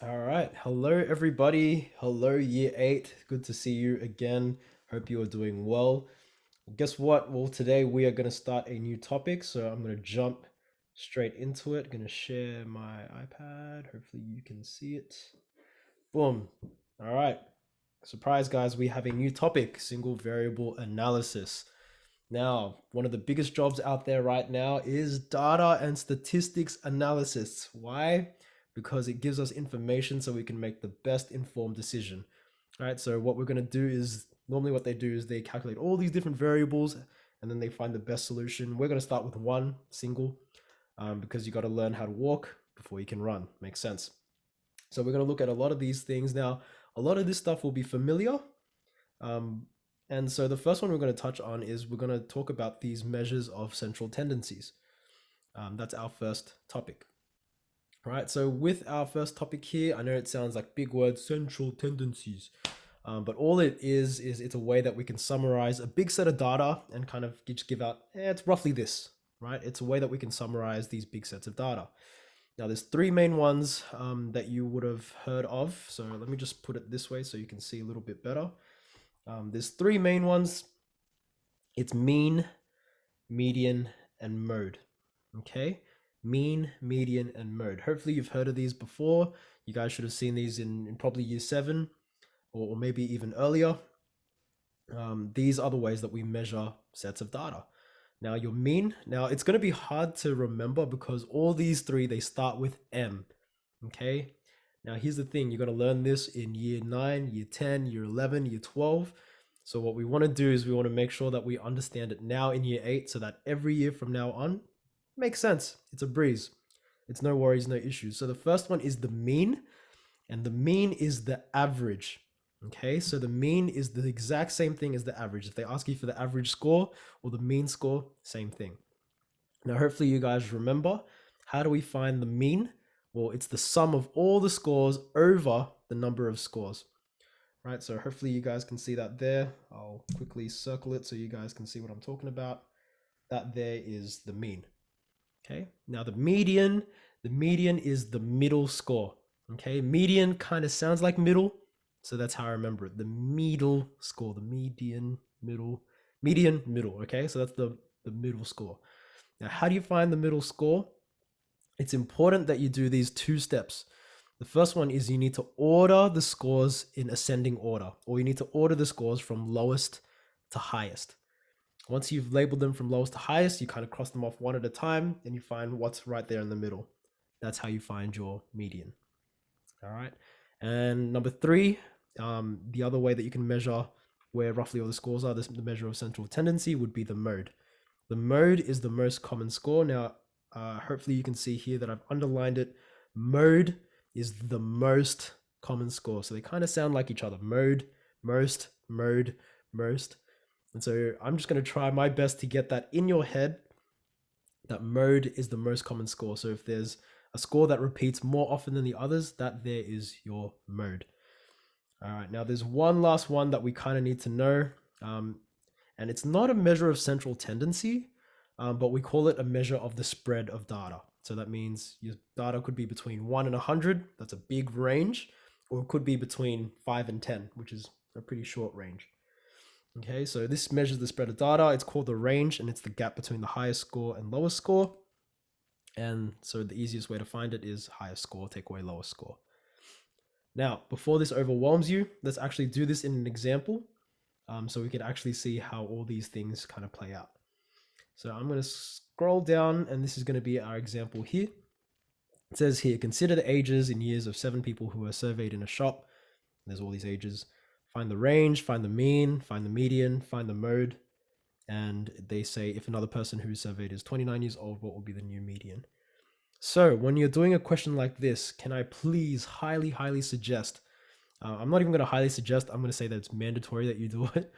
All right. Hello, everybody. Hello, year eight. Good to see you again. Hope you are doing well. Guess what? Well, today we are going to start a new topic. So I'm going to jump straight into it. Going to share my iPad. Hopefully, you can see it. Boom. All right. Surprise, guys. We have a new topic, single variable analysis. Now, one of the biggest jobs out there right now is data and statistics analysis. Why? Because it gives us information so we can make the best informed decision. All right. So what we're going to do is normally what they do is they calculate all these different variables and then they find the best solution. We're going to start with one single because you got to learn how to walk before you can run. Makes sense. So we're going to look at a lot of these things now. A lot of this stuff will be familiar, um, and so the first one we're going to touch on is we're going to talk about these measures of central tendencies. That's our first topic. All right. So with our first topic here, I know it sounds like big words, central tendencies, but all it is it's a way that we can summarize a big set of data and kind of just give out, it's roughly this, right? It's a way that we can summarize these big sets of data. Now, there's three main ones that you would have heard of. So let me just put it this way so you can see a little bit better. There's three main ones. It's mean, median, and mode. Okay, mean, median, and mode. Hopefully, you've heard of these before. You guys should have seen these in probably year seven or maybe even earlier. These are the ways that we measure sets of data. Now, your mean. Now, it's going to be hard to remember because all these three they start with M. Okay. Now, here's the thing: you're going to learn this in year 9, year 10, year 11, year 12. So what we want to do is we want to make sure that we understand it now in year 8 so that every year from now on makes sense. It's a breeze. It's no worries, no issues. So the first one is the mean, and the mean is the average. Okay, so the mean is the exact same thing as the average. If they ask you for the average score or the mean score, same thing. Now, hopefully, you guys remember, how do we find the mean? Well, it's the sum of all the scores over the number of scores, right? So hopefully you guys can see that there. I'll quickly circle it so you guys can see what I'm talking about. That there is the mean. Okay. Now the median is the middle score. Okay. Median kind of sounds like middle. So that's how I remember it. The middle score, the median, middle. Okay. So that's the middle score. Now, how do you find the middle score? It's important that you do these two steps. The first one is you need to order the scores in ascending order, or you need to order the scores from lowest to highest. Once you've labeled them from lowest to highest, you kind of cross them off one at a time and you find what's right there in the middle. That's how you find your median. All right. And number three, the other way that you can measure where roughly all the scores are, the measure of central tendency would be the mode. The mode is the most common score. Now, hopefully you can see here that I've underlined it. Mode is the most common score. So they kind of sound like each other. Mode, most, mode, most. And so I'm just going to try my best to get that in your head that mode is the most common score. So if there's a score that repeats more often than the others, that there is your mode. All right, now there's one last one that we kind of need to know. And it's not a measure of central tendency, but we call it a measure of the spread of data. So that means your data could be between 1 and 100. That's a big range. Or it could be between 5 and 10, which is a pretty short range. Okay, so this measures the spread of data. It's called the range, and it's the gap between the highest score and lowest score. And so the easiest way to find it is highest score, take away lowest score. Now, before this overwhelms you, let's actually do this in an example so we can actually see how all these things kind of play out. So I'm going to scroll down, and this is going to be our example here. It says here, consider the ages in years of 7 people who were surveyed in a shop. There's all these ages. Find the range, find the mean, find the median, find the mode. And they say if another person who's surveyed is 29 years old, what will be the new median? So when you're doing a question like this, can I please highly suggest, I'm not even going to highly suggest, I'm going to say that it's mandatory that you do it,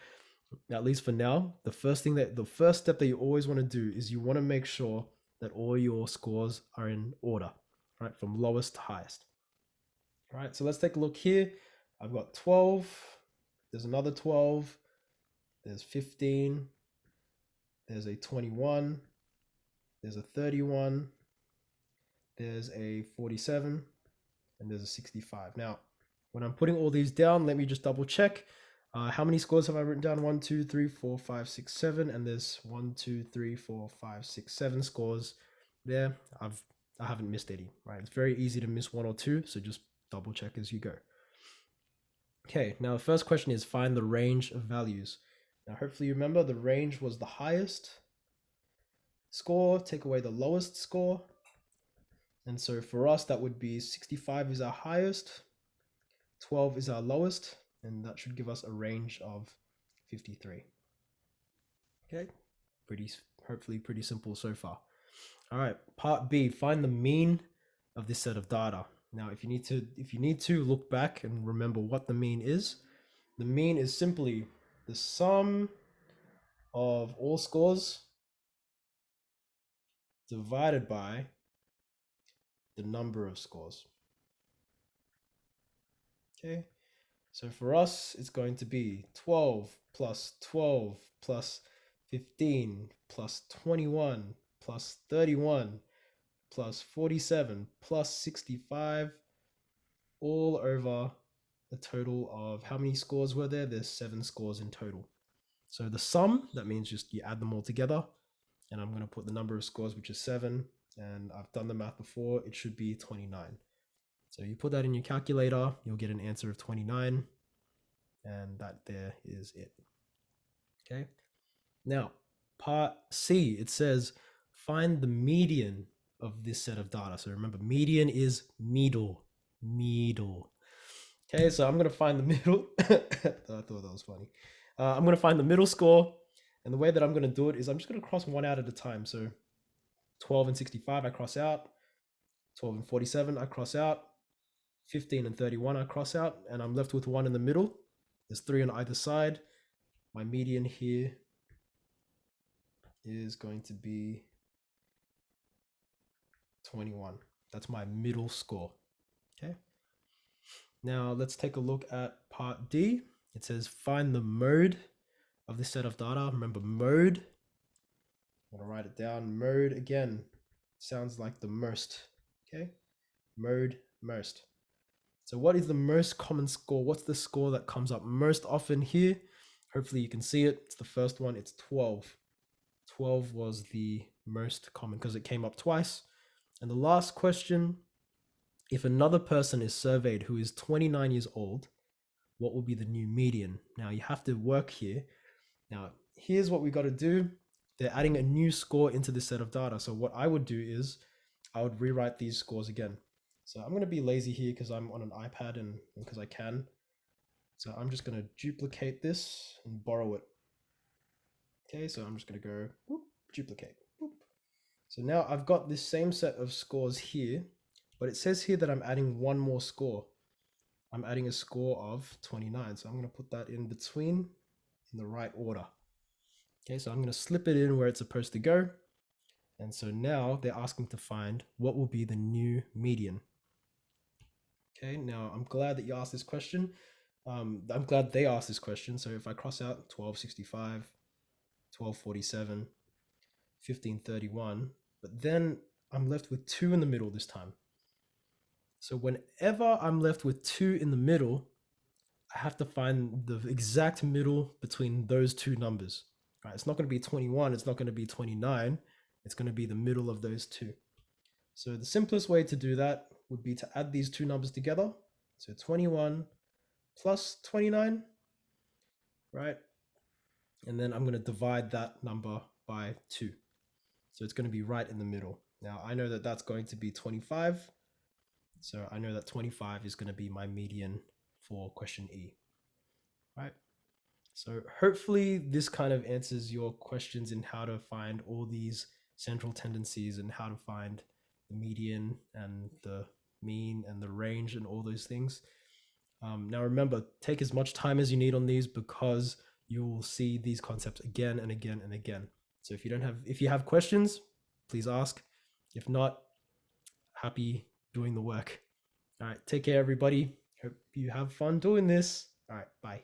at least for now. The first step that you always want to do is you want to make sure that all your scores are in order, right? From lowest to highest. All right, so let's take a look here. I've got 12, there's another 12, there's 15, there's a 21, there's a 31, there's a 47, and there's a 65. Now, when I'm putting all these down, let me just double check. How many scores have I written down? 1, 2, 3, 4, 5, 6, 7, and there's 1, 2, 3, 4, 5, 6, 7 scores there. I haven't missed any, right? It's very easy to miss one or two, so just double check as you go. Okay, now the first question is find the range of values. Now, hopefully you remember the range was the highest score, take away the lowest score. And so for us, that would be 65 is our highest, 12 is our lowest, and that should give us a range of 53. Okay, hopefully pretty simple so far. All right, part B, find the mean of this set of data. Now, if you need to look back and remember what the mean is simply the sum of all scores divided by the number of scores. Okay, so for us, it's going to be 12 plus 12 plus 15 plus 21 plus 31 plus 47 plus 65 all over a total of how many scores were there? There's 7 scores in total. So the sum, that means just you add them all together. And I'm going to put the number of scores, which is 7. And I've done the math before. It should be 29. So you put that in your calculator, you'll get an answer of 29. And that there is it. Okay. Now, part C, it says find the median of this set of data. So remember, median is middle. Okay, so I'm going to find the middle. I thought that was funny. I'm going to find the middle score. And the way that I'm going to do it is I'm just going to cross one out at a time. So 12 and 65, I cross out. 12 and 47, I cross out. 15 and 31, I cross out. And I'm left with 1 in the middle. There's 3 on either side. My median here is going to be 21. That's my middle score. Okay. Now let's take a look at part D. It says find the mode of this set of data. Remember mode. I'm gonna write it down. Mode again sounds like the most. Okay. Mode, most. So what is the most common score? What's the score that comes up most often here? Hopefully you can see it. It's the first one. It's 12. 12 was the most common because it came up twice. And the last question, if another person is surveyed who is 29 years old, what will be the new median? Now you have to work here. Now, here's what we got to do. They're adding a new score into this set of data. So what I would do is I would rewrite these scores again. So I'm going to be lazy here because I'm on an iPad and because I can. So I'm just going to duplicate this and borrow it. Okay, so I'm just going to go whoop, duplicate. Whoop. So now I've got this same set of scores here, but it says here that I'm adding one more score. I'm adding a score of 29. So I'm going to put that in between in the right order. Okay, so I'm going to slip it in where it's supposed to go. And so now they're asking to find what will be the new median. Okay, now I'm glad that you asked this question. I'm glad they asked this question. So if I cross out 1265, 1247, 1531, but then I'm left with 2 in the middle this time. So whenever I'm left with 2 in the middle, I have to find the exact middle between those two numbers. Right? It's not going to be 21. It's not going to be 29. It's going to be the middle of those two. So the simplest way to do that would be to add these two numbers together. So 21 plus 29, right? And then I'm going to divide that number by 2. So it's going to be right in the middle. Now I know that that's going to be 25. So I know that 25 is going to be my median for question E, right? So hopefully this kind of answers your questions in how to find all these central tendencies and how to find the median and the mean and the range and all those things. Now remember, take as much time as you need on these because you will see these concepts again and again and again. So if you have questions, please ask. If not, happy doing the work. All right, take care, everybody. Hope you have fun doing this. All right, bye.